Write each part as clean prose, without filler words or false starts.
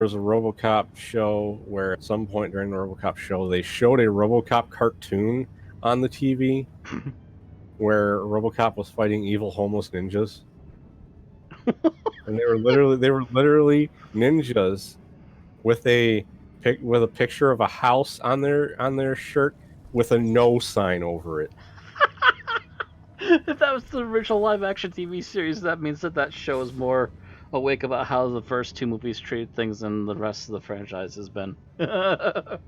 was a RoboCop show where at some point during the RoboCop show they showed a RoboCop cartoon on the TV where RoboCop was fighting evil homeless ninjas, and they were literally ninjas with a picture of a house on their shirt with a no sign over it. If that was the original live-action TV series, that means that show is more awake about how the first two movies treat things than the rest of the franchise has been. I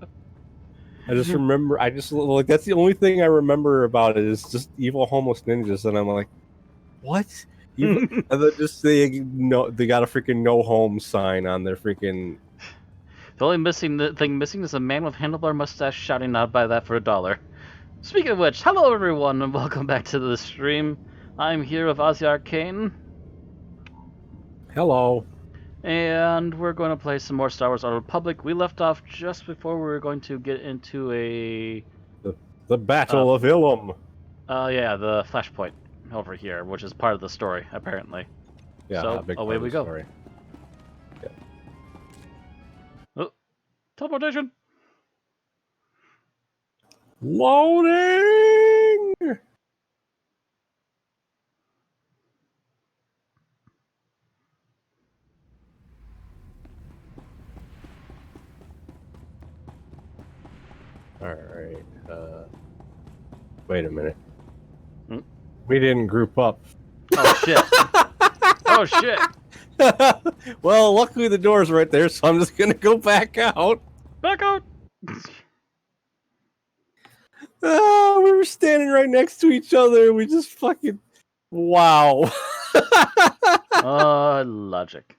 just remember, like that's the only thing I remember about it is just evil homeless ninjas, and I'm like, what? And then just they got a freaking no home sign on their freaking. The only thing missing is a man with handlebar mustache shouting, "I'd buy that for $1." Speaking of which, hello everyone and welcome back to the stream. I'm here with Ozzy Arcane. Hello. And we're going to play some more Star Wars Old Republic. We left off just before we were going to get into the Battle of Ilum. Yeah, the flashpoint over here, which is part of the story, apparently. Yeah, so away we go. Story. Yeah. Oh, teleportation. Loading. All right. Wait a minute. We didn't group up. Oh shit. Oh shit. Well, luckily the door's right there, so I'm just gonna go back out. Back out. Oh, we were standing right next to each other. We just fucking wow. Logic.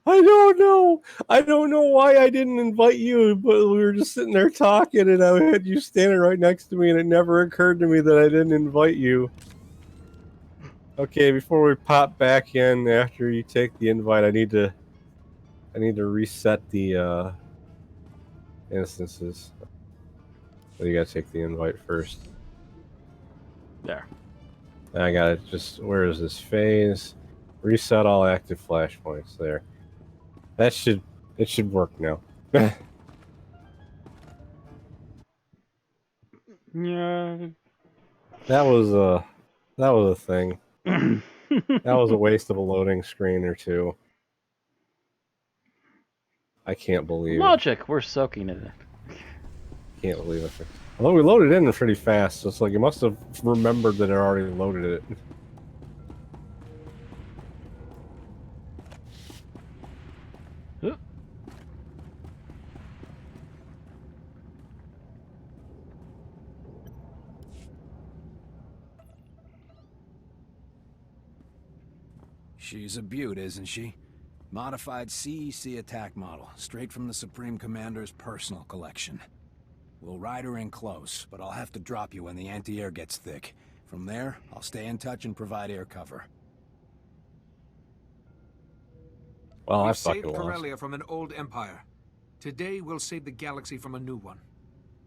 I don't know. I don't know why I didn't invite you, but we were just sitting there talking, and I had you standing right next to me, and it never occurred to me that I didn't invite you. Okay, before we pop back in after you take the invite, I need to reset the instances. So you gotta take the invite first. There. I gotta where is this phase? Reset all active flashpoints there. It should work now. Yeah. That was a thing. That was a waste of a loading screen or two. I can't believe Logic, we're soaking in it. Can't believe it. Although we loaded in pretty fast, so it's like you must have remembered that it already loaded it. She's a beaut, isn't she? Modified CEC attack model, straight from the Supreme Commander's personal collection. We'll ride her in close, but I'll have to drop you when the anti-air gets thick. From there, I'll stay in touch and provide air cover. Well, I we fucking saved lost. Corellia from an old empire. Today, we'll save the galaxy from a new one.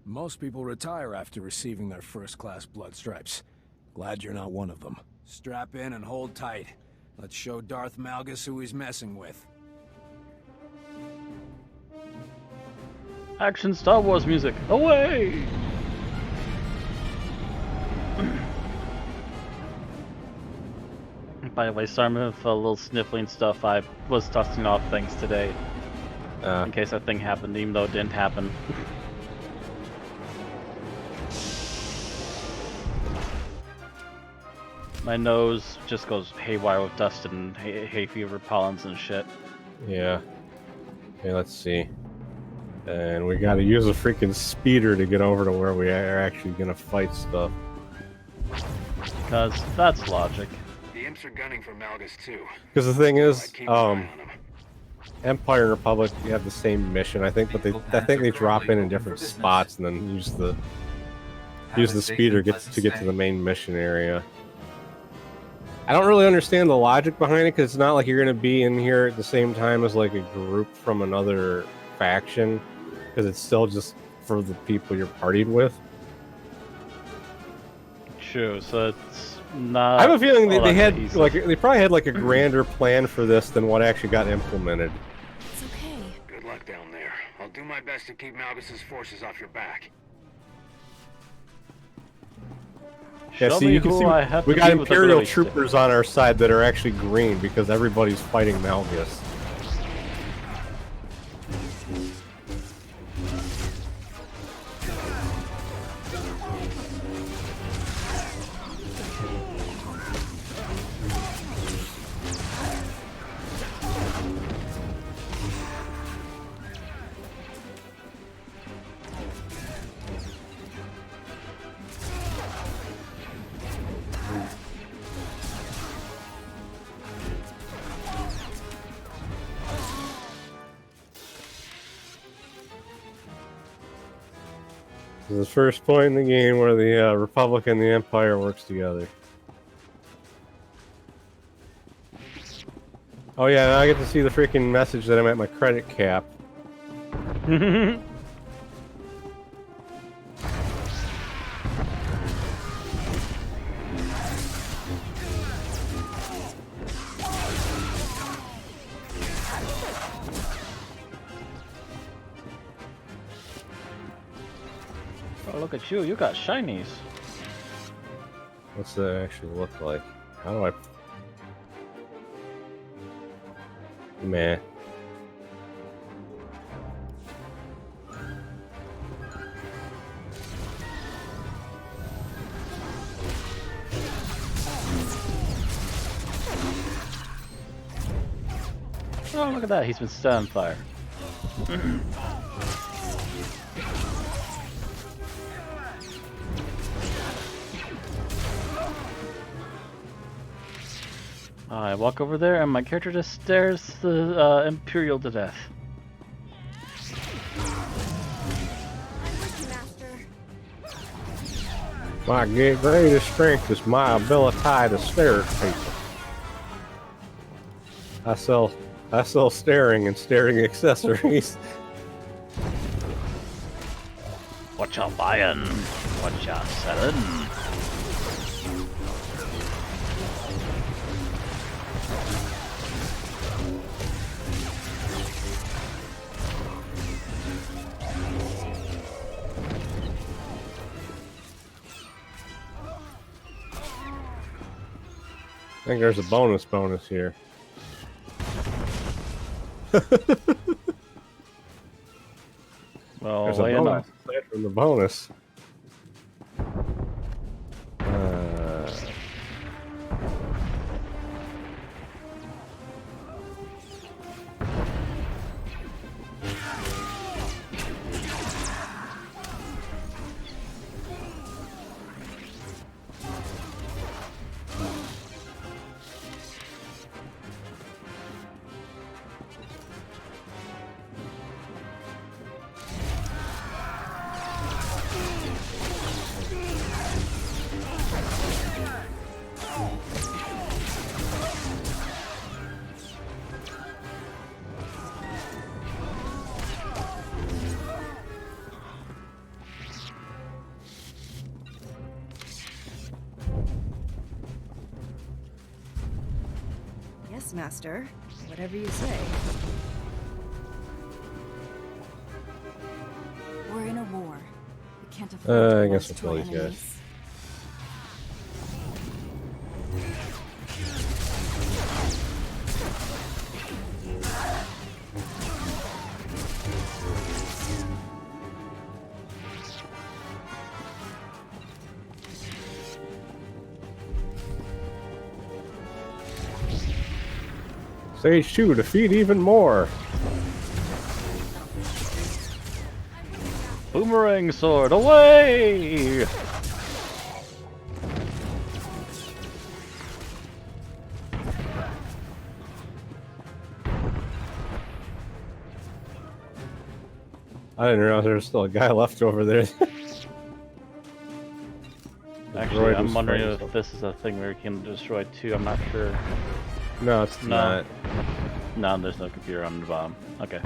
Most people retire after receiving their first-class blood stripes. Glad you're not one of them. Strap in and hold tight. Let's show Darth Malgus who he's messing with. Action Star Wars music. Away! By the way, sorry with a little sniffling stuff. I was dusting off things today. In case that thing happened, even though it didn't happen. My nose just goes haywire with dust and hay fever pollens and shit. Yeah. Okay, let's see. And we gotta use a freaking speeder to get over to where we are actually gonna fight stuff. Because that's logic. The imps are gunning for Malgus too. Because the thing is, Keep an eye on him. Empire and Republic, you have the same mission, I think, but I think they drop in different spots and then use the speeder to get to the main mission area. I don't really understand the logic behind it, because it's not like you're going to be in here at the same time as like a group from another faction, because it's still just for the people you're partied with. True, so it's not... I have a feeling all they that had easy. like they probably had like a grander plan for this than what actually got implemented. It's okay. Good luck down there. I'll do my best to keep Malgus' forces off your back. Yeah, Show see, me you can who see I have we to got beat with the Imperial glowy stick. troopers on our side that are actually green because everybody's fighting Malgus. This is the first point in the game where the Republic and the Empire works together. Oh yeah, now I get to see the freaking message that I'm at my credit cap. Oh, look at you. You got shinies. What's that actually look like? How do I... Meh. Oh, look at that. He's been set on fire. I walk over there and my character just stares the Imperial to death. My greatest strength is my ability to stare at people. I sell staring and staring accessories. What ya buying? What ya selling? I think there's a bonus here. Well, There's a well, you know. bonus aside from the bonus. Yes, Master. Whatever you say. We're in a war. We can't afford to I guess rest we'll to our kill these guys. enemies. Stage 2, defeat even more. Boomerang sword, away! I didn't realize there was still a guy left over there. Actually, I'm was wondering fighting if this is a thing where you can destroy two. I'm not sure. No, it's not. No, there's no computer on the bottom. Okay.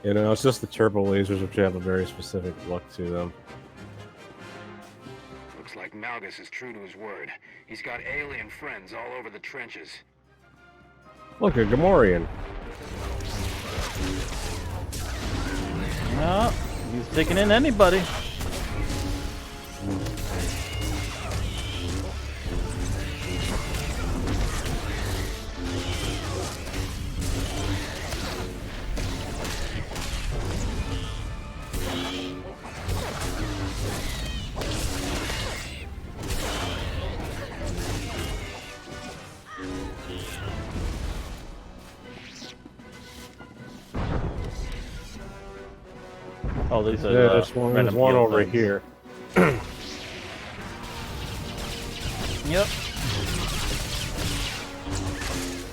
You know, it's just the turbo lasers, which have a very specific look to them. Looks like Malgus is true to his word. He's got alien friends all over the trenches. Look, a Gamorrean. No, he's taking in anybody. Oh, these are There's random one heal over things. here. Yep.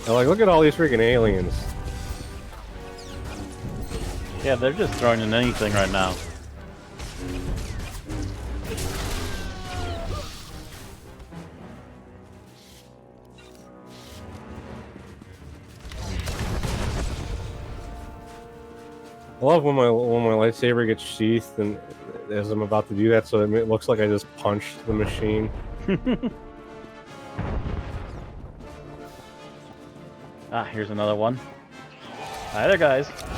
I'm like, look at all these freaking aliens. Yeah, they're just throwing in anything right now. I love when my lightsaber gets sheathed and as I'm about to do that, so it looks like I just punched the machine. Ah, here's another one. Hi there, guys. It's okay.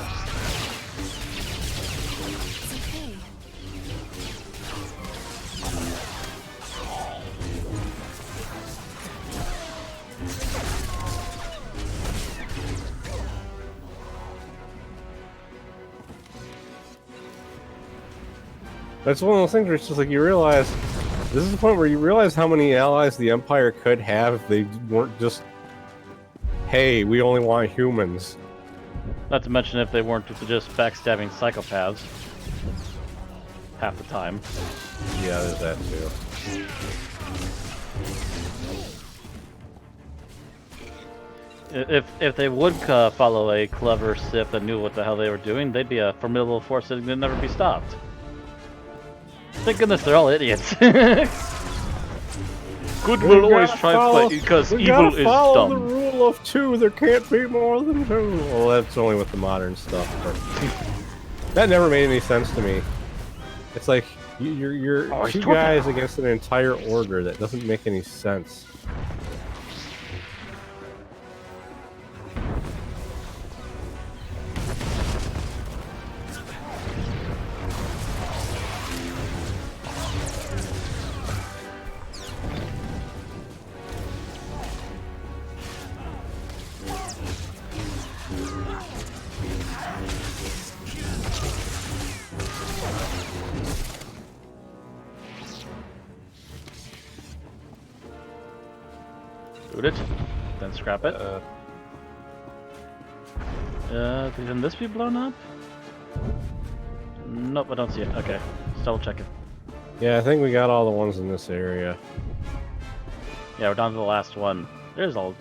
That's one of those things where it's just like you realize, this is the point where you realize how many allies the Empire could have if they weren't just, hey, we only want humans. Not to mention if they weren't just backstabbing psychopaths. Half the time. Yeah, there's that too. If they would follow a clever Sith that knew what the hell they were doing, they'd be a formidable force that could never be stopped. Thank goodness they're all idiots. Good will always triumph because evil is follow the dumb. rule of two. There can't be more than two. Well, that's only with the modern stuff, but that never made any sense to me. It's like you're Oh, he's two torturing. guys against an entire order. That doesn't make any sense. Boot it, then scrap it. Can this be blown up? Nope, I don't see it. Okay, just double check it. Yeah, I think we got all the ones in this area. Yeah, we're down to the last one. There's a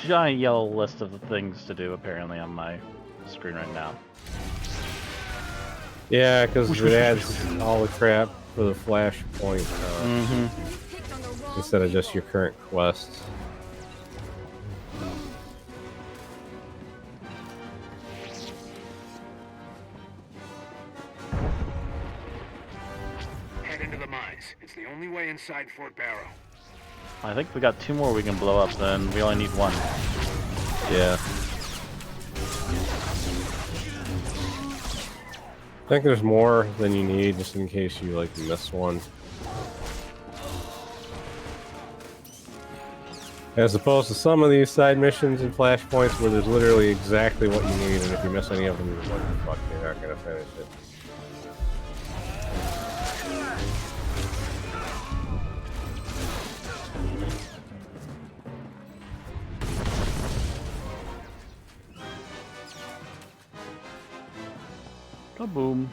giant yellow list of things to do apparently on my screen right now. Yeah, because it adds all the crap for the flashpoint instead of just your current quests. Head into the mines. It's the only way inside Fort Barrow. I think we got 2 more we can blow up, then we only need 1. Yeah. I think there's more than you need just in case you like miss one. As opposed to some of these side missions and flashpoints where there's literally exactly what you need, and if you miss any of them, you're like, fuck, you're not gonna finish it. Kaboom.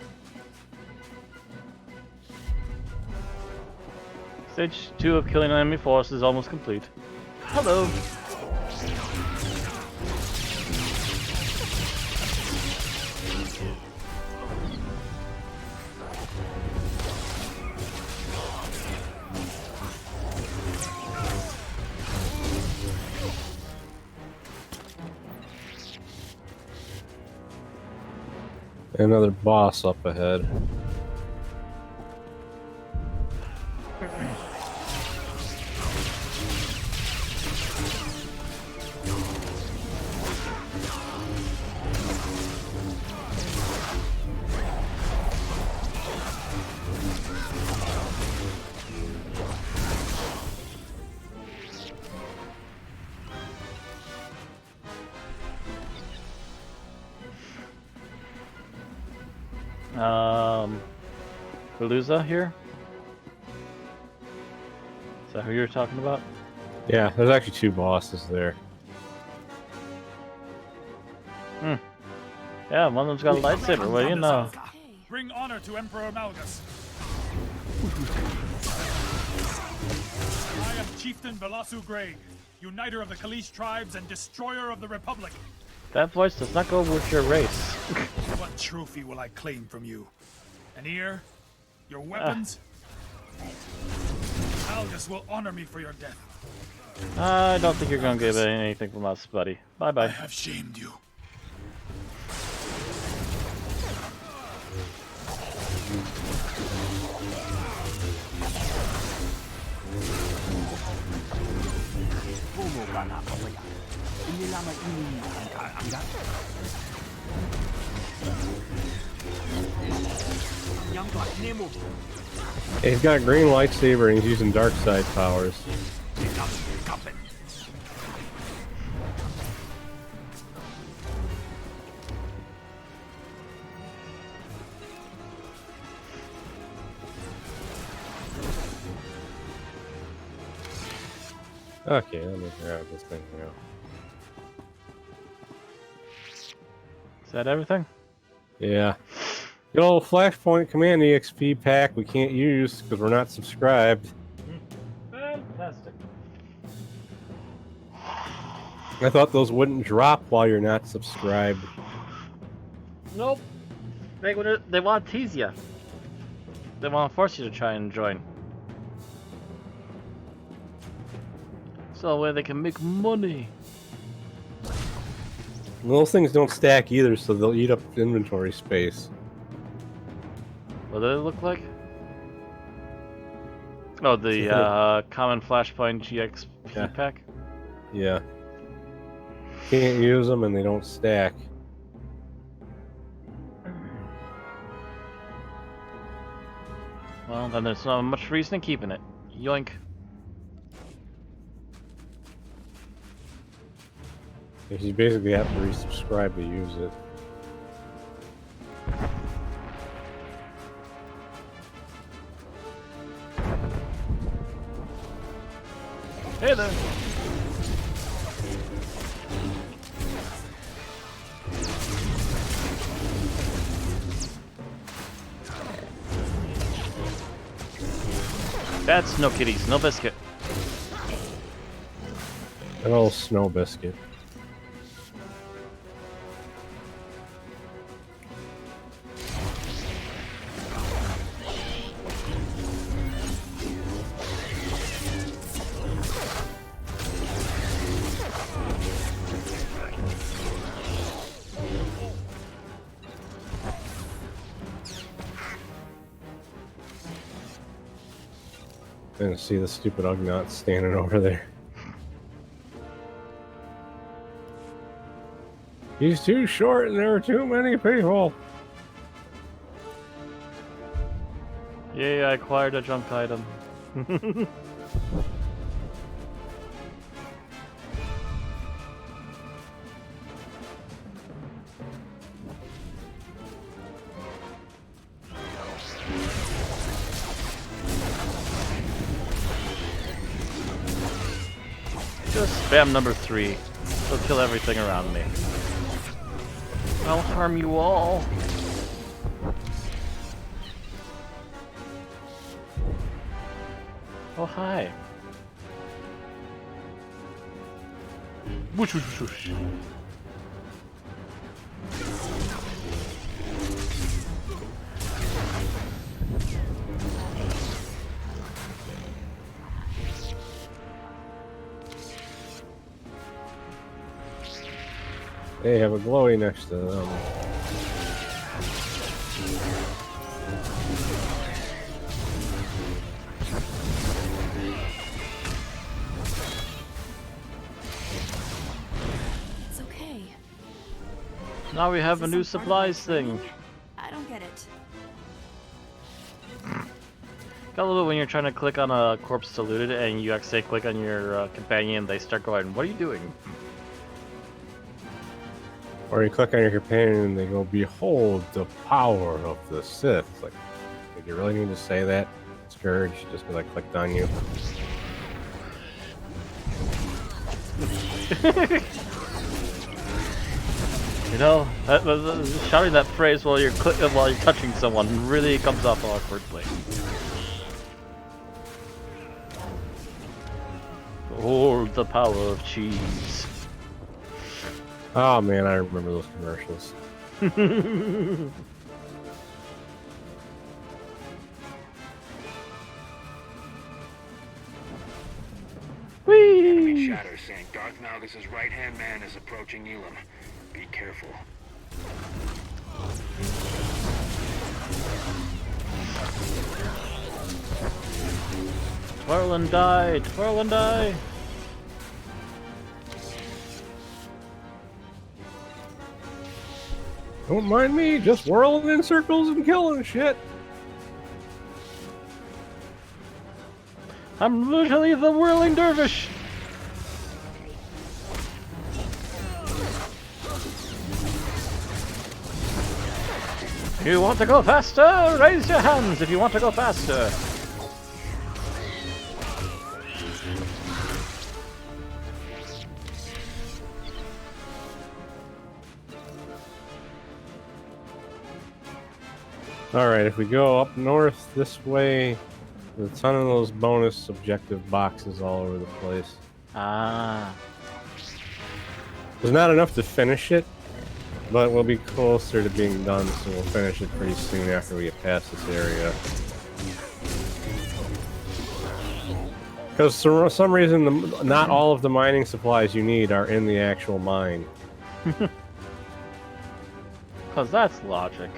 Stage 2 of killing an enemy force is almost complete. Hello! Another boss up ahead. Palooza here? Is that who you're talking about? Yeah, there's actually 2 bosses there. Yeah, one of them's got a lightsaber. What do you know? Hey, Bring honor to Emperor Malgus. I am Chieftain Belasu Grey, uniter of the Kalish tribes and destroyer of the Republic. That voice does not go with your race. What trophy will I claim from you? An ear? Your weapons? Malgus will honor me for your death. I don't think you're gonna give anything from us, buddy. Bye I bye. have shamed you. He's got a green lightsaber and he's using dark side powers. Okay, let me grab this thing now. Is that everything? Yeah. Good old Flashpoint Command EXP pack we can't use because we're not subscribed. Fantastic. I thought those wouldn't drop while you're not subscribed. Nope. They want to tease you. They want to force you to try and join. So that way they can make money. And those things don't stack either, so they'll eat up inventory space. What do they look like? Oh, the common Flashpoint GXP Yeah. pack? Yeah. Can't use them and they don't stack. Well, then there's not much reason in keeping it. Yoink. You basically have to resubscribe to use it. Hey there! That's no kitties, no biscuit. An old snow biscuit. And see the stupid Ugnaught standing over there. He's too short and there are too many people. Yay, I acquired a junk item. Just spam number 3. It'll kill everything around me. I'll harm you all. Oh, hi. Whoosh, whoosh, whoosh. They have a glowy next to them. it's okay. Now we have a Is new this some part of my supplies thing. training? I don't get it. Got a little bit when you're trying to click on a corpse to loot it and you accidentally click on your companion, they start going, "What are you doing?" Or you click on your companion and they go, "Behold the power of the Sith." It's like, did you really need to say that? Scourge, just because I clicked on you. You know, shouting that phrase while you're touching someone really comes off awkwardly. Behold the power of cheese. Oh man, I remember those commercials. Enemy shatter saying Darth Malgus' right-hand man is approaching Elam. Be careful. Twirl and die, twirl and die. Don't mind me, just whirling in circles and killing shit. I'm literally the whirling dervish. You want to go faster? Raise your hands if you want to go faster. Alright, if we go up north this way, there's a ton of those bonus objective boxes all over the place. Ah. There's not enough to finish it, but we'll be closer to being done, so we'll finish it pretty soon after we get past this area. Because for some reason, not all of the mining supplies you need are in the actual mine. Because that's logic.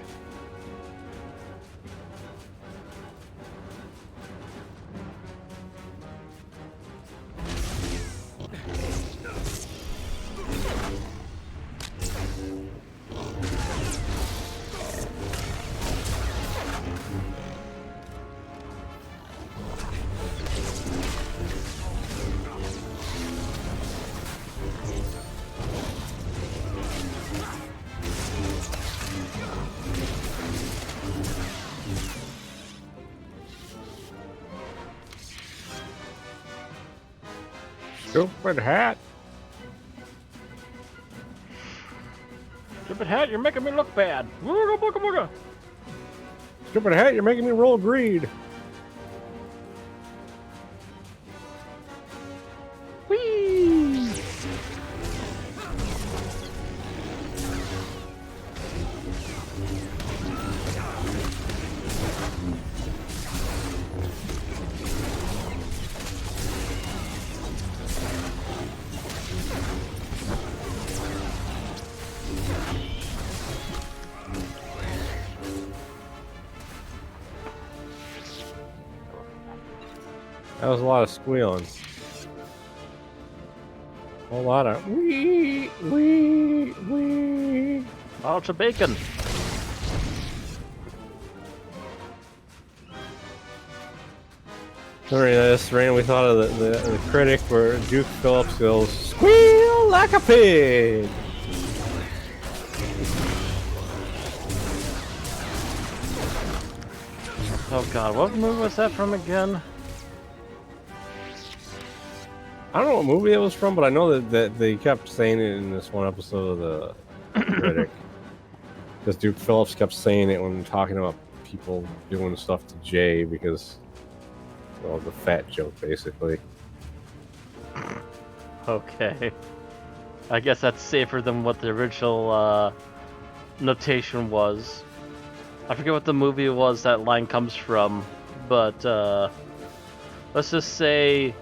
Stupid hat! Stupid hat, you're making me look bad. Wooga booga booga. Stupid hat, you're making me roll greed! Whee! That was a lot of squealing. A lot of wee, wee, wee. Out of bacon. Sorry, this randomly thought of the critic where Duke Phillips goes, "Squeal like a pig!" Oh god, what movie was that from again? I don't know what movie it was from, but I know that they kept saying it in this one episode of the critic. Because Duke Phillips kept saying it when talking about people doing stuff to Jay because, well, the fat joke, basically. Okay. I guess that's safer than what the original notation was. I forget what the movie was that line comes from, but let's just say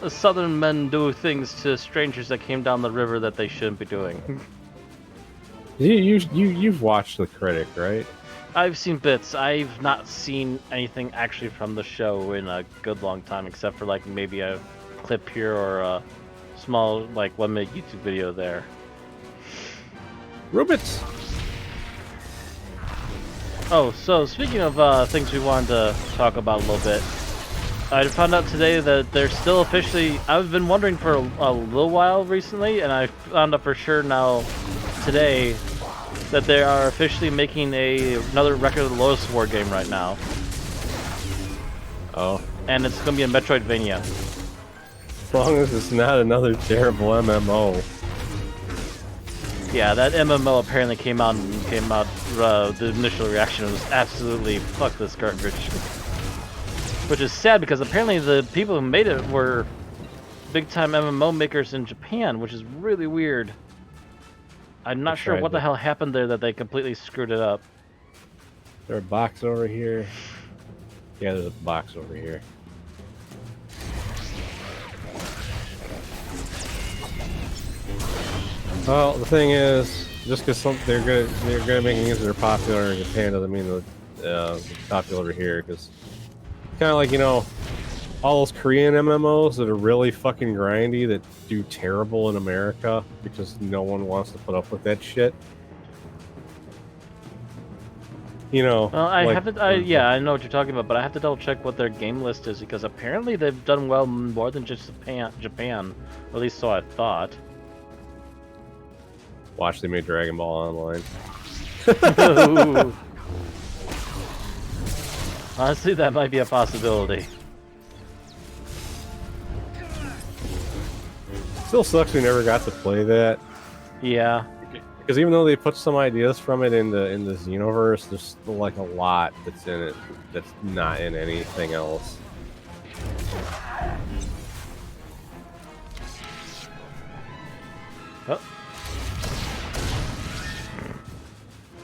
the southern men do things to strangers that came down the river that they shouldn't be doing. You've watched the critic, right? I've seen bits. I've not seen anything actually from the show in a good long time, except for like maybe a clip here or a small like 1 minute YouTube video there. Rubits! Oh, so speaking of things we wanted to talk about a little bit, I found out today that they're still officially. I've been wondering for a little while recently, and I found out for sure now today that they are officially making another Record of the Lotus War game right now. Oh. And it's going to be a Metroidvania. As long as it's not another terrible MMO. Yeah, that MMO apparently came out. The initial reaction was absolutely fuck this garbage, which is sad because apparently the people who made it were big-time MMO makers in Japan, which is really weird. I'm not sure what the hell happened there that they completely screwed it up. Is there a box over here? Yeah, there's a box over here. Well, the thing is, just because they're gonna make games that are popular in Japan doesn't mean that it's popular over here. Because kind of like, you know, all those Korean MMOs that are really fucking grindy that do terrible in America because no one wants to put up with that shit. You know. Well, I haven't. Yeah, I know what you're talking about, but I have to double check what their game list is because apparently they've done well more than just Japan. Or at least so I thought. Watch, they made Dragon Ball Online. Honestly, that might be a possibility. Still sucks we never got to play that. Yeah. Because even though they put some ideas from it in the Xenoverse, there's still like a lot that's in it that's not in anything else. Oh.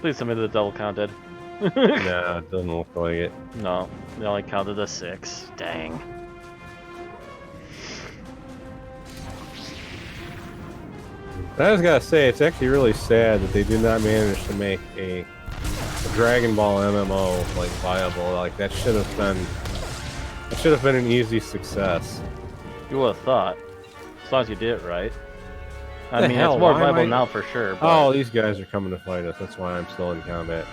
Please tell me the double counted. Nah, it doesn't look like it. No, they only counted the 6. Dang. I just gotta say, it's actually really sad that they did not manage to make a Dragon Ball MMO like viable. Like that should have been an easy success. You would have thought, as long as you did it right. I mean, hell, it's more why am viable I- now for sure. But... Oh, these guys are coming to fight us. That's why I'm still in combat.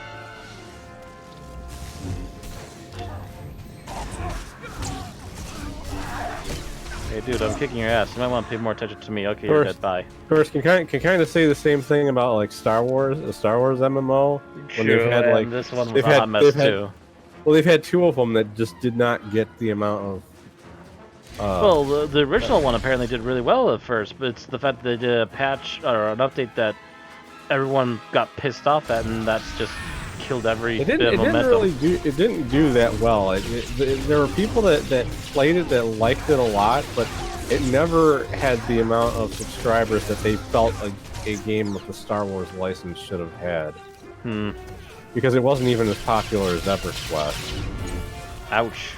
Hey, dude, I'm kicking your ass. You might want to pay more attention to me. Okay, you're dead. Bye. Of course, can kind of say the same thing about like Star Wars, the Star Wars MMO. When they've had like this one was a hot mess too. Well, they've had 2 of them that just did not get the amount of. Well, the original one apparently did really well at first, but it's the fact that they did a patch or an update that everyone got pissed off at, and that's just killed every bit of momentum. It didn't do that well. There were people that played it that liked it a lot, but it never had the amount of subscribers that they felt a game with the Star Wars license should have had. Because it wasn't even as popular as EverQuest. Ouch.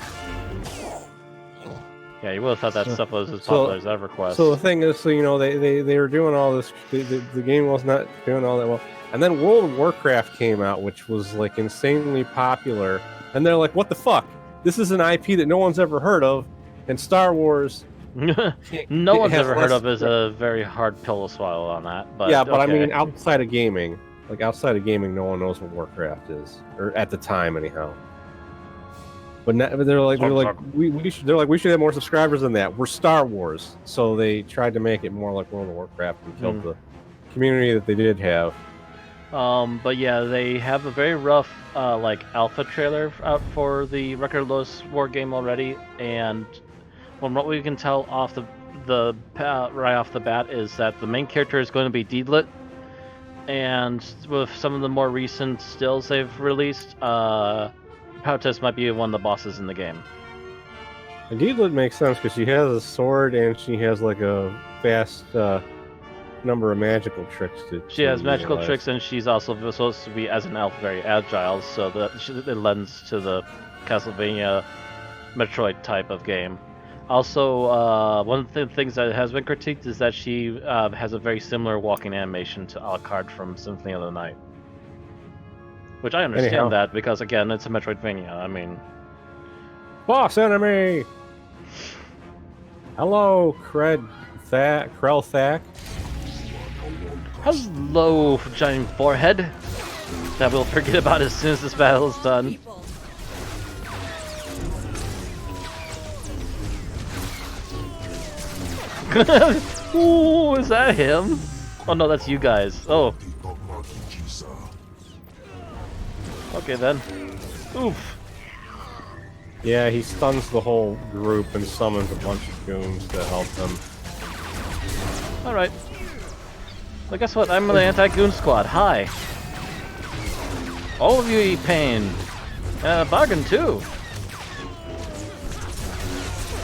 Yeah, you would have thought that stuff was as popular as EverQuest. So the thing is, so you know, they were doing all this. The game was not doing all that well. And then World of Warcraft came out, which was like insanely popular. And they're like, "What the fuck? This is an IP that no one's ever heard of." And Star Wars, no one's ever heard of is a very hard pill to swallow on that. But yeah, but okay. I mean, outside of gaming, no one knows what Warcraft is, or at the time, anyhow. But they're like we should have more subscribers than that. We're Star Wars, so they tried to make it more like World of Warcraft and killed the community that they did have. But yeah, they have a very rough like alpha trailer out for the Record of Lotus War game already, and from what we can tell off the right off the bat is that the main character is going to be Deedlit, and with some of the more recent stills they've released, Poutis might be one of the bosses in the game. And Deedlit makes sense because she has a sword and she has like a fast number of magical tricks. She has magical tricks, and she's also supposed to be, as an elf, very agile, so that it lends to the Castlevania Metroid type of game. Also, one of the things that has been critiqued is that she has a very similar walking animation to Alucard from Symphony of the Night. Which I understand that, because again, it's a Metroidvania, I mean... Boss enemy! Hello, Krell Thack. Hello, giant forehead! That we'll forget about as soon as this battle is done. Ooh, is that him? Oh no, that's you guys. Oh. Okay then. Oof. Yeah, he stuns the whole group and summons a bunch of goons to help them. Alright. Well, guess what? I'm in the anti-goon squad. Hi. All of you eat pain. Bargain too.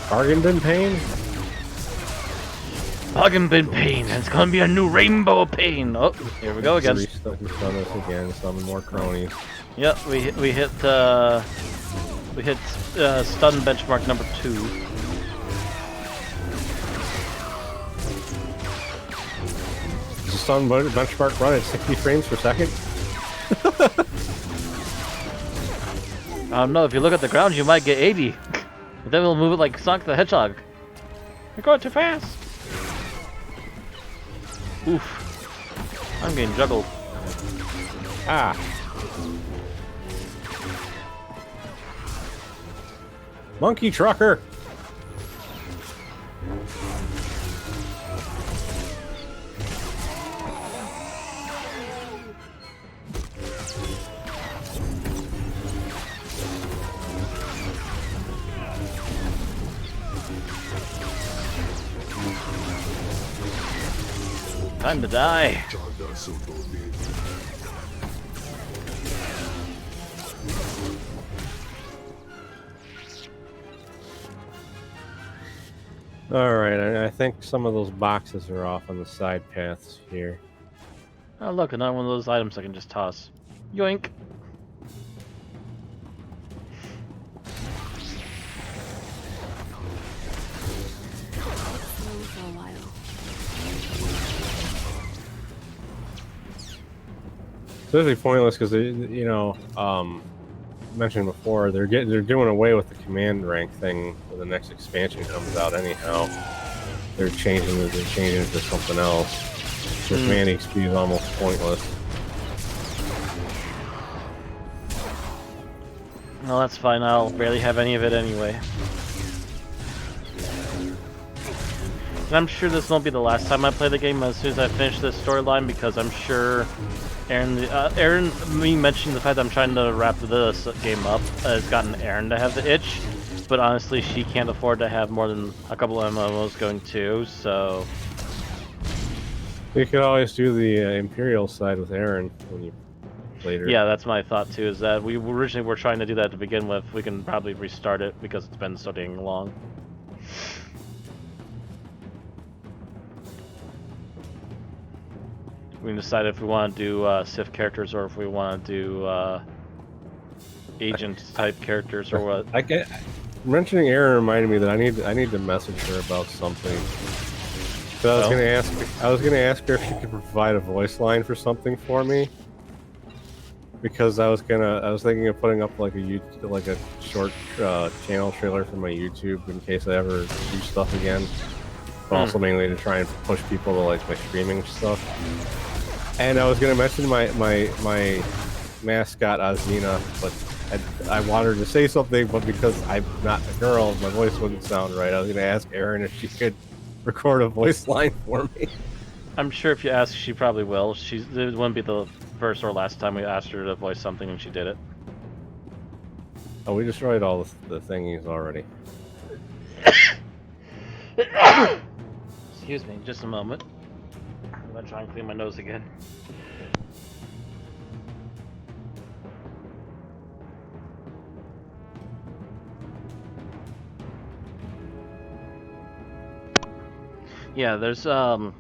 Bargain bin pain? Bargain bin pain, and it's gonna be a new rainbow of pain. Oh, here we go again. Restun us again, summon more cronies. Yep, we hit stun benchmark number 2. Is the stun benchmark run at 60 frames per second? No, if you look at the ground, you might get 80. But then we'll move it like Sonic the Hedgehog. You're going too fast. Oof. I'm getting juggled. Ah. Monkey trucker. Time to die. Alright, I think some of those boxes are off on the side paths here. Oh look, another one of those items I can just toss. Yoink. For a while. It's really pointless because you know, mentioned before, they're doing away with the command rank thing when the next expansion comes out. Anyhow, they're changing it to something else. So command XP is almost pointless. Well, that's fine. I'll barely have any of it anyway. And I'm sure this won't be the last time I play the game as soon as I finish this storyline, because I'm sure Aaron, me mentioning the fact that I'm trying to wrap this game up has gotten Aaron to have the itch, but honestly she can't afford to have more than a couple of MMOs going too, so... You could always do the Imperial side with Aaron when you later. Yeah, that's my thought too, is that we originally were trying to do that to begin with. We can probably restart it because it's been so dang long. We can decide if we want to do Sith characters or if we want to do agent type characters or what. Mentioning Aaron reminded me that I need to message her about something. So I was gonna ask her if she could provide a voice line for something for me. Because I was thinking of putting up like a short channel trailer for my YouTube in case I ever do stuff again. But also mainly to try and push people to like my streaming stuff. And I was gonna mention my mascot Azina, but I wanted to say something, but because I'm not a girl, my voice wouldn't sound right. I was gonna ask Erin if she could record a voice line for me. I'm sure if you ask, she probably will. It wouldn't be the first or last time we asked her to voice something and she did it. Oh, we destroyed all the thingies already. Excuse me, just a moment. I'm gonna try and clean my nose again. Yeah, there's I'm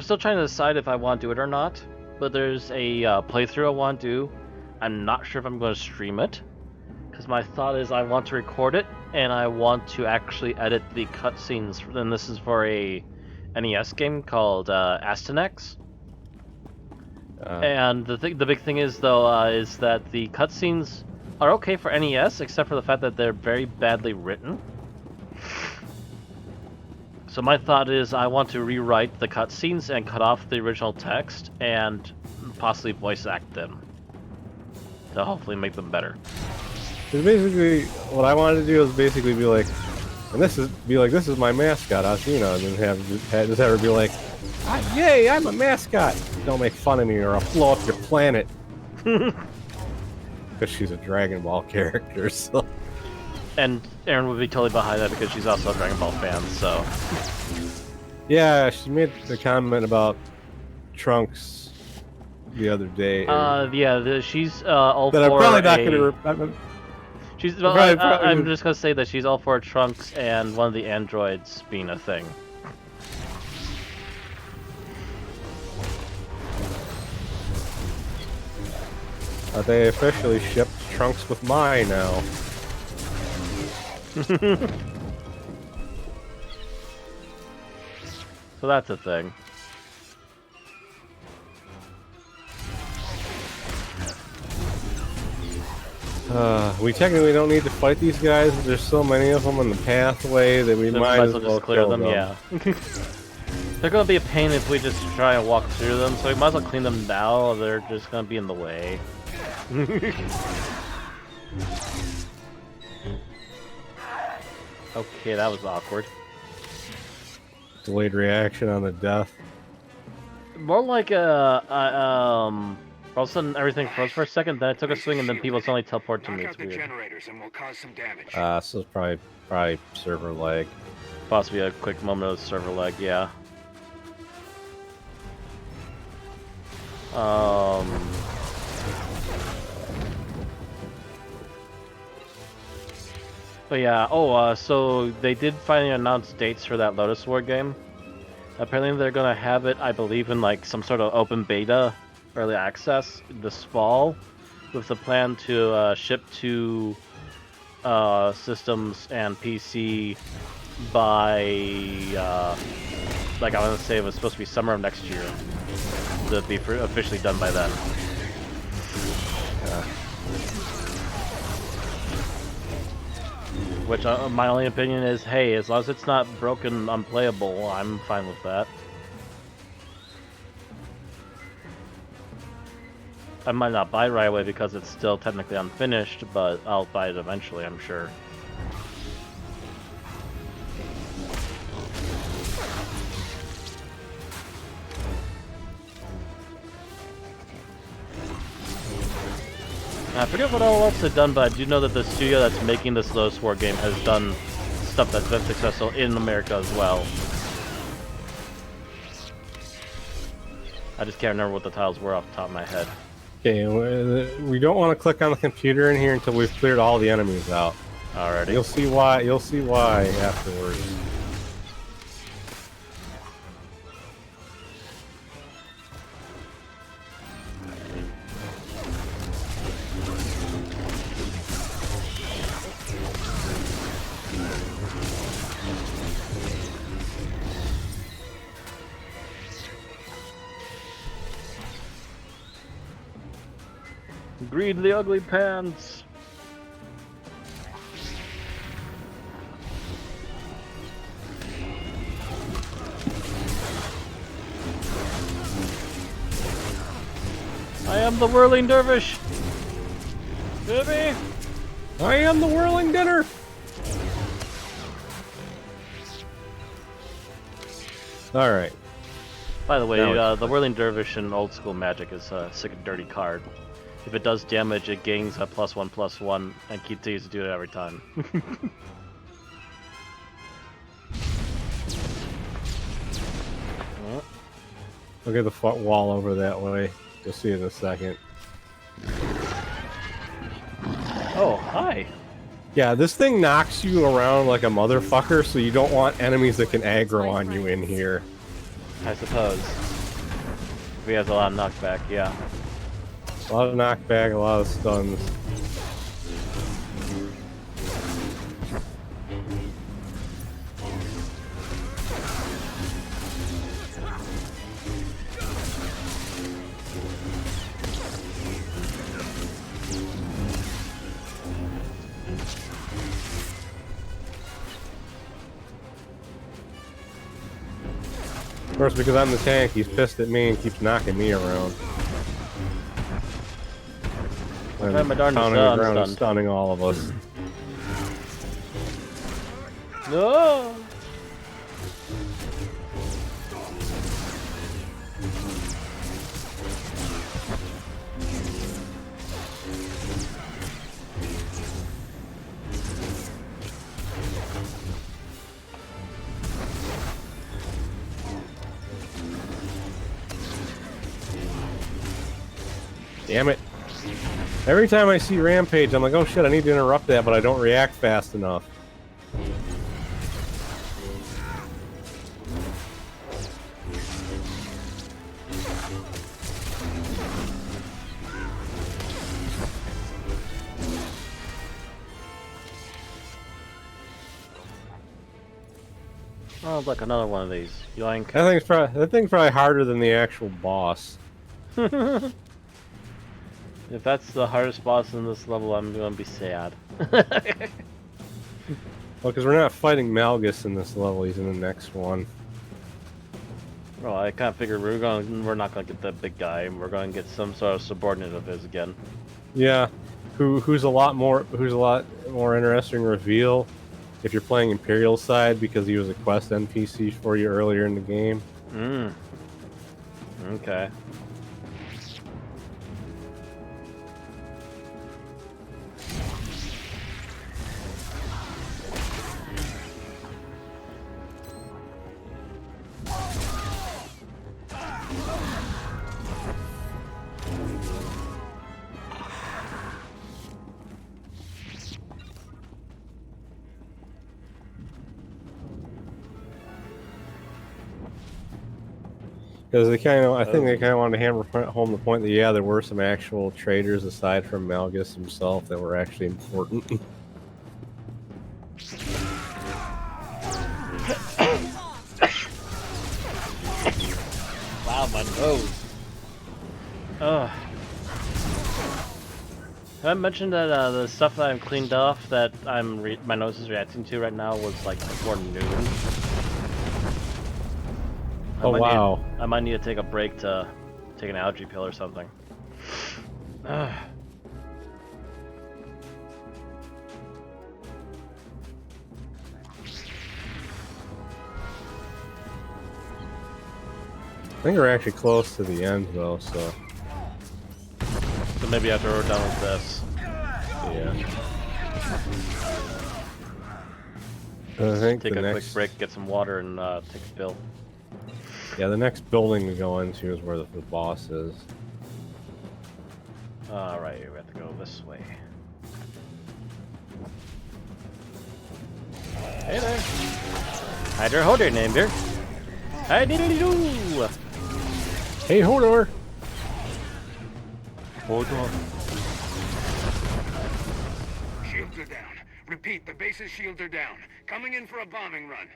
still trying to decide if I want to do it or not, but there's a playthrough I want to do. I'm not sure if I'm going to stream it, because my thought is I want to record it and I want to actually edit the cutscenes. And this is for a NES game called Astynex. And the big thing is though is that the cutscenes are okay for NES, except for the fact that they're very badly written. So my thought is I want to rewrite the cutscenes and cut off the original text and possibly voice act them to hopefully make them better. Because basically, what I wanted to do is basically be like, And this is my mascot, Athena, and then just have her be like, yay, I'm a mascot. Don't make fun of me or I'll blow up your planet. Because she's a Dragon Ball character, so. And Aaron would be totally behind that because she's also a Dragon Ball fan, so. Yeah, she made the comment about Trunks the other day. Yeah, she's all for But I'm probably not gonna. She's. Probably I'm just gonna say that she's all for Trunks and one of the androids being a thing. They officially shipped Trunks with Mai now. So that's a thing. We technically don't need to fight these guys, but there's so many of them in the pathway that we might as well just clear kill them. Yeah. They're gonna be a pain if we just try and walk through them, so we might as well clean them now, or they're just gonna be in the way. Okay, that was awkward. Delayed reaction on the death. More like all of a sudden everything froze for a second, then I took a swing and then people suddenly teleport to me. Knock It's out the weird. generators and we'll cause some damage. So it's probably server lag. Possibly a quick moment of server lag, yeah. But yeah, so they did finally announce dates for that Lotus War game. Apparently they're gonna have it, I believe, in like some sort of open beta, early access this fall, with the plan to ship to systems and PC by, like I want to say it was supposed to be summer of next year, to be officially done by then. Which, my only opinion is, hey, as long as it's not broken, unplayable, I'm fine with that. I might not buy it right away because it's still technically unfinished, but I'll buy it eventually, I'm sure. I forget what all else they've done, but I do know that the studio that's making this Lotus War game has done stuff that's been successful in America as well. I just can't remember what the titles were off the top of my head. Okay, we don't want to click on the computer in here until we've cleared all the enemies out. Alrighty. You'll see why. You'll see why afterwards. Greed the ugly pants. I am the whirling dervish. Baby. I am the whirling dinner. All right. By the way, Now the whirling dervish in old school Magic is a sick and dirty card. If it does damage, it gains a +1/+1 and continues to do it every time. Look at the wall over that way. You'll see it in a second. Oh, hi. Yeah, this thing knocks you around like a motherfucker, so you don't want enemies that can aggro on you in here. I suppose. If he has a lot of knockback, yeah. A lot of knockback, a lot of stuns. Of course, because I'm the tank, he's pissed at me and keeps knocking me around. I'm trying my darndest pounding the ground and unstunned. stunning all of us. No! Damn it. Every time I see Rampage, I'm like, oh shit, I need to interrupt that, but I don't react fast enough. Oh, look, another one of these. Yoink. That thing's probably harder than the actual boss. If that's the hardest boss in this level, I'm gonna be sad. Well, because we're not fighting Malgus in this level, he's in the next one. Well, I kind of figured we're not gonna get that big guy, and we're gonna get some sort of subordinate of his again. Yeah, who's a lot more interesting reveal if you're playing Imperial side, because he was a quest NPC for you earlier in the game. Okay. Because I think they kind of wanted to hammer home the point that, yeah, there were some actual traders aside from Malgus himself that were actually important. Wow, my nose. Ugh. Have I mentioned that the stuff that I'm cleaned off that my nose is reacting to right now was like before noon? Oh, wow. I might need to take a break to take an allergy pill or something. Ugh. I think we're actually close to the end, though, so... So maybe after we're done with this. Yeah. I think Take the a next... quick break, get some water, and take a pill. Yeah, the next building we go into is where the boss is. Alright, we have to go this way. Hey there! Hide your holder, name here. Hi, doo. Hey, Hodor! Hodor. Shields are down. Repeat, the base's shields are down. Coming in for a bombing run.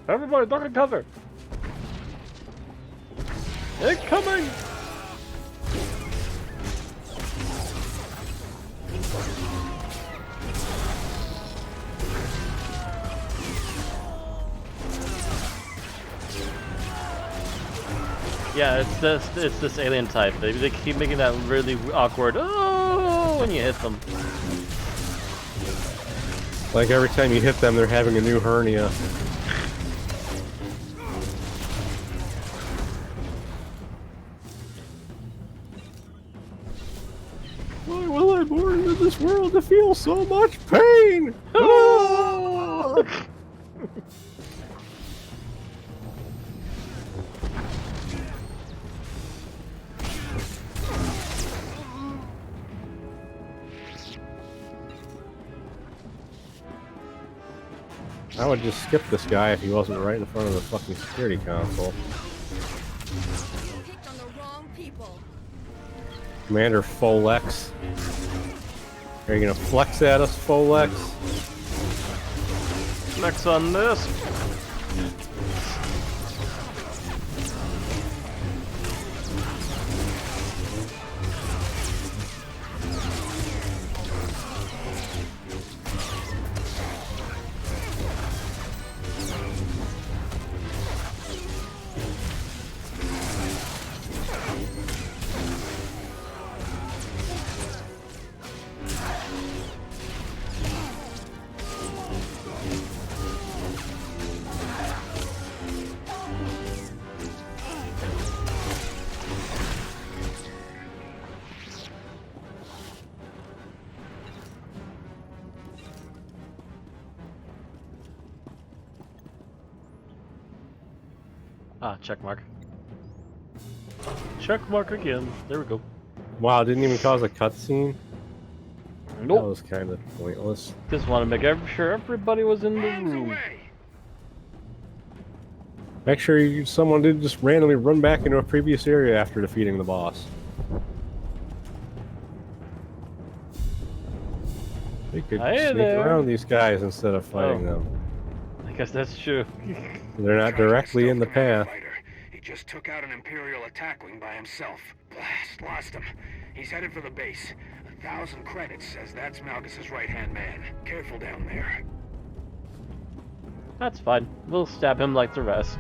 Everybody, duck and cover! They're coming! Yeah, it's this alien type. They keep making that really awkward oh when you hit them. Like every time you hit them, they're having a new hernia. Why will I born into this world to feel so much pain? Oh! I would just skip this guy if he wasn't right in front of the fucking security console. Picked on the wrong people. Commander Folex. Are you gonna flex at us, Folex? Next on this. Ah, check mark. Check mark again. There we go. Wow, didn't even cause a cutscene? That Nope. was kind of pointless. Just want to make sure everybody was in the Bombs room. away! Make sure someone didn't just randomly run back into a previous area after defeating the boss. They could Hey sneak there. around these guys instead of fighting them. I guess that's true. They're not Trying to directly in the stealth command path. fighter. He just took out an Imperial attack wing by himself. Blast, lost him. He's headed for the base. 1,000 credits says that's Malgus's right-hand man. Careful down there. That's fine. We'll stab him like the rest.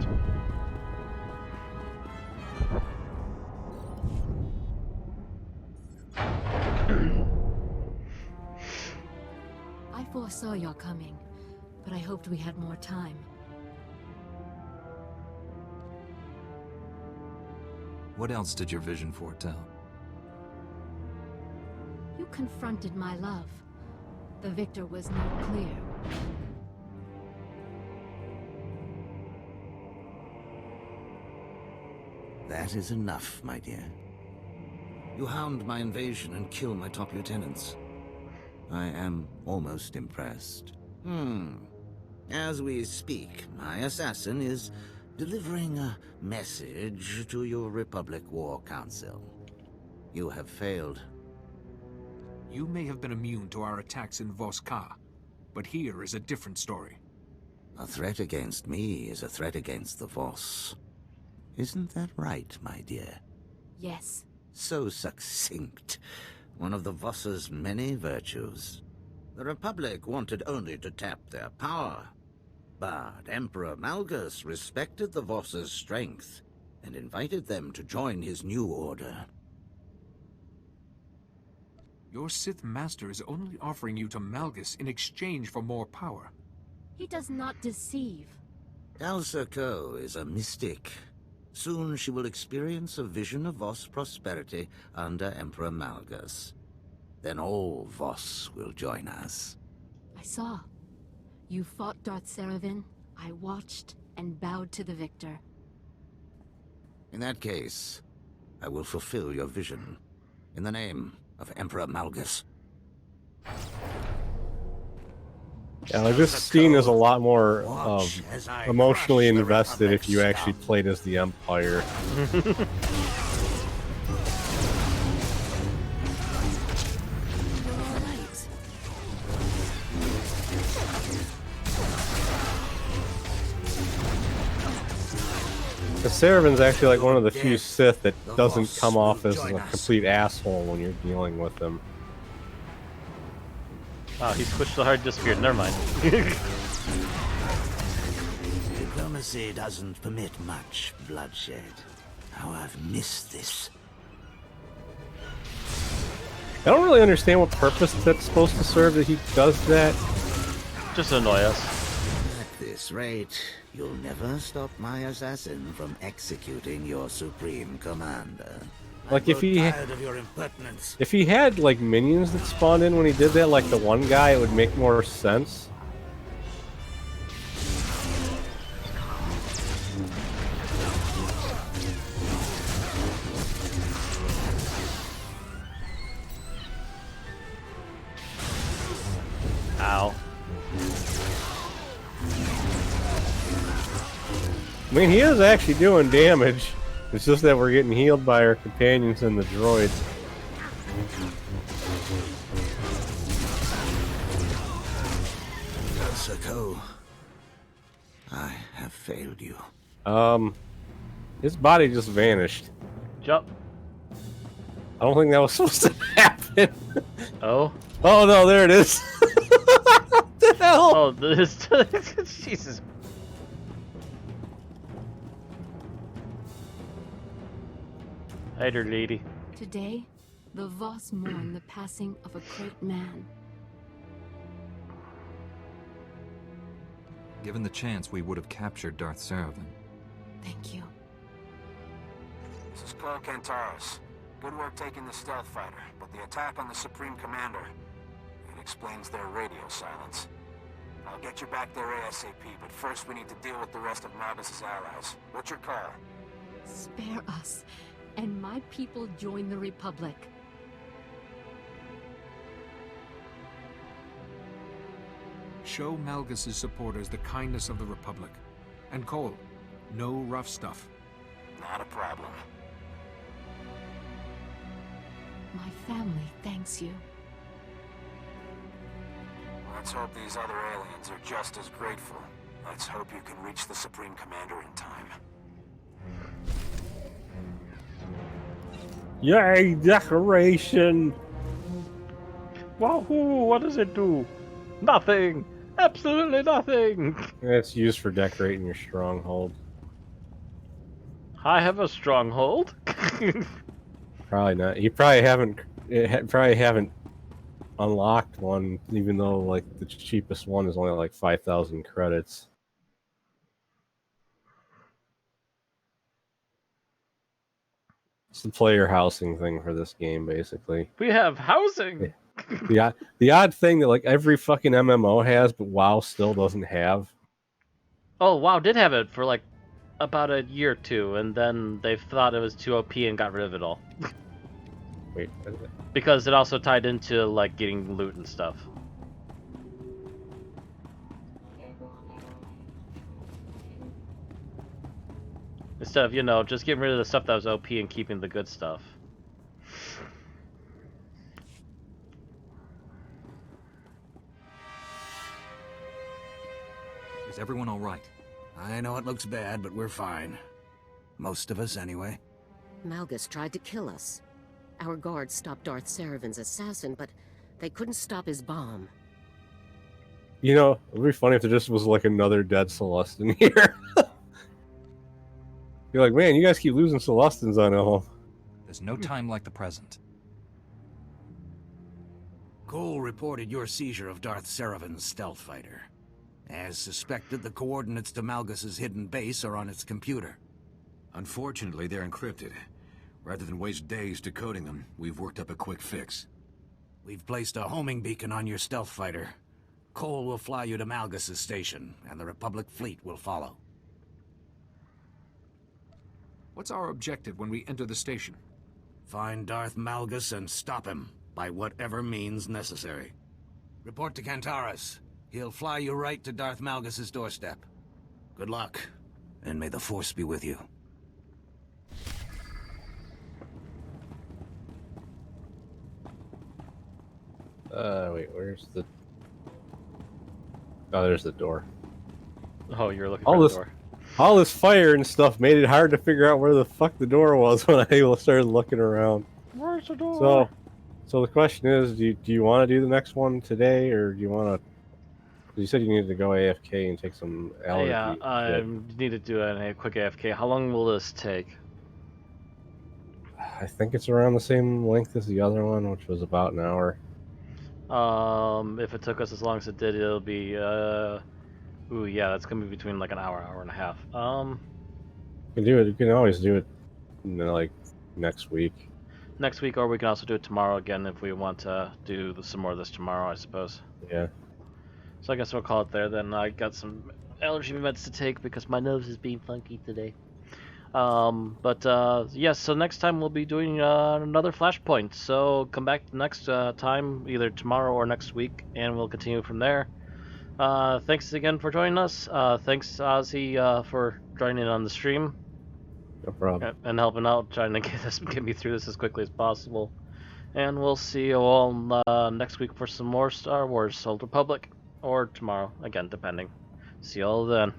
I foresaw your coming, but I hoped we had more time. What else did your vision foretell? You confronted my love. The victor was not clear. That is enough, my dear. You hound my invasion and kill my top lieutenants. I am almost impressed. As we speak, my assassin is delivering a message to your Republic War Council. You have failed. You may have been immune to our attacks in Voss-Ka, but here is a different story. A threat against me is a threat against the Voss. Isn't that right, my dear? Yes. So succinct. One of the Voss's many virtues. The Republic wanted only to tap their power. But Emperor Malgus respected the Voss's strength and invited them to join his new order. Your Sith Master is only offering you to Malgus in exchange for more power. He does not deceive. Elsa Ko is a mystic. Soon she will experience a vision of Voss prosperity under Emperor Malgus. Then all Voss will join us. I saw. You fought Darth Seravan. I watched and bowed to the victor. In that case, I will fulfill your vision. In the name of Emperor Malgus. Yeah, like this scene is a lot more emotionally invested if you actually played as the Empire. Because Seravan's actually like one of the few Sith that doesn't come off as a complete asshole when you're dealing with him. Wow, he squished so hard, disappeared. Never mind. Diplomacy doesn't permit much bloodshed. How I've missed this. I don't really understand what purpose that's supposed to serve that he does that. Just annoy us. At this rate, you'll never stop my assassin from executing your supreme commander. Like I'm tired of your impertinence. if he had like minions that spawned in when he did that, like the one guy, it would make more sense. Ow. I mean, he is actually doing damage. It's just that we're getting healed by our companions and the droids. Sako, I have failed you. His body just vanished. Jump. I don't think that was supposed to happen. Oh. Oh no, there it is. What the hell? Oh, this. Jesus. Hey there, lady. Today, the Voss mourn the passing of a great man. Given the chance, we would have captured Darth Seravan. Thank you. This is Cole Kantaros. Good work taking the stealth fighter, but the attack on the Supreme Commander, it explains their radio silence. I I'll get you back there ASAP, but first we need to deal with the rest of Malgus' allies. What's your call? Spare us, and my people join the Republic. Show Malgus' supporters the kindness of the Republic. And Cole, no rough stuff. Not a problem. My family thanks you. Let's hope these other aliens are just as grateful. Let's hope you can reach the Supreme Commander in time. Yay, decoration! Wahoo! What does it do? Nothing! Absolutely nothing! It's used for decorating your stronghold. I have a stronghold. Probably not. You probably haven't unlocked one, even though like the cheapest one is only like 5,000 credits. It's the player housing thing for this game, basically. We have housing! The odd thing that like every fucking MMO has, but WoW still doesn't have. Oh, WoW did have it for like about a year or two, and then they thought it was too OP and got rid of it all. Wait, what is it? Because it also tied into like getting loot and stuff. Instead of, you know, just getting rid of the stuff that was OP and keeping the good stuff. Is everyone all right? I know it looks bad, but we're fine. Most of us, anyway. Malgus tried to kill us. Our guards stopped Darth Saravin's assassin, but they couldn't stop his bomb. You know, it'd be funny if there just was like another dead Celestin here. You're like, man, you guys keep losing Celestins on home. There's no time like the present. Cole reported your seizure of Darth Saravin's stealth fighter. As suspected, the coordinates to Malgus' hidden base are on its computer. Unfortunately, they're encrypted. Rather than waste days decoding them, we've worked up a quick fix. We've placed a homing beacon on your stealth fighter. Cole will fly you to Malgus' station, and the Republic fleet will follow. What's our objective when we enter the station? Find Darth Malgus and stop him, by whatever means necessary. Report to Cantaris. He'll fly you right to Darth Malgus' doorstep. Good luck, and may the Force be with you. Wait, where's the... Oh, there's the door. Oh, you're looking for the door. All this fire and stuff made it hard to figure out where the fuck the door was when I started looking around. Where's the door? So the question is, do you want to do the next one today, or do you want to... You said you needed to go AFK and take some allergy. Yeah, I need to do a quick AFK. How long will this take? I think it's around the same length as the other one, which was about an hour. If it took us as long as it did, it'll be, ooh, yeah, that's gonna be between like an hour, hour and a half. You can do it. You can always do it, you know, like next week. Next week, or we can also do it tomorrow again if we want to do some more of this tomorrow, I suppose. Yeah. So I guess we'll call it there then. I got some allergy meds to take because my nose is being funky today. Yes, so next time we'll be doing another Flashpoint. So come back next time, either tomorrow or next week, and we'll continue from there. Thanks again for joining us. Thanks, Ozzy, for joining on the stream. No problem. And helping out, trying to get me through this as quickly as possible. And we'll see you all next week for some more Star Wars Old Republic. Or tomorrow, again, depending. See you all then.